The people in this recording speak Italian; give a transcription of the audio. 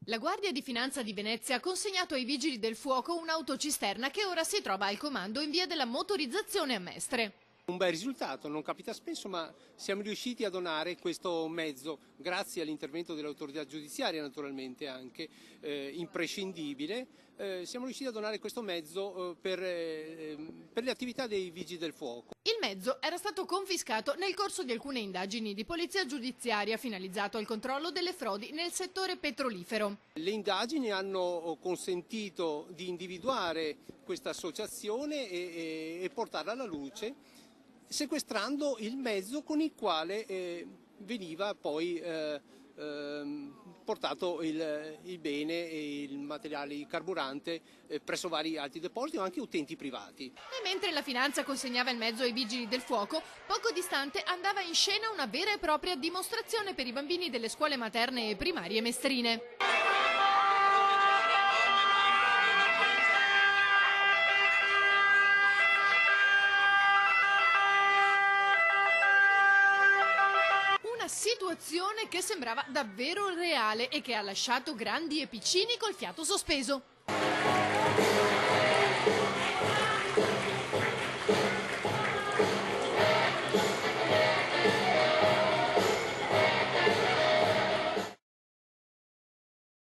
La Guardia di Finanza di Venezia ha consegnato ai Vigili del Fuoco un'autocisterna che ora si trova al comando in via della motorizzazione a Mestre. Un bel risultato, non capita spesso, ma siamo riusciti a donare questo mezzo, grazie all'intervento dell'autorità giudiziaria naturalmente anche, imprescindibile. Siamo riusciti a donare questo mezzo per le attività dei Vigili del Fuoco. Il mezzo era stato confiscato nel corso di alcune indagini di polizia giudiziaria finalizzato al controllo delle frodi nel settore petrolifero. Le indagini hanno consentito di individuare questa associazione e portarla alla luce, sequestrando il mezzo con il quale veniva poi portato il bene e il materiale il carburante presso vari altri depositi o anche utenti privati. E mentre la finanza consegnava il mezzo ai Vigili del Fuoco, poco distante andava in scena una vera e propria dimostrazione per i bambini delle scuole materne e primarie mestrine. Una situazione che sembrava davvero reale e che ha lasciato grandi e piccini col fiato sospeso.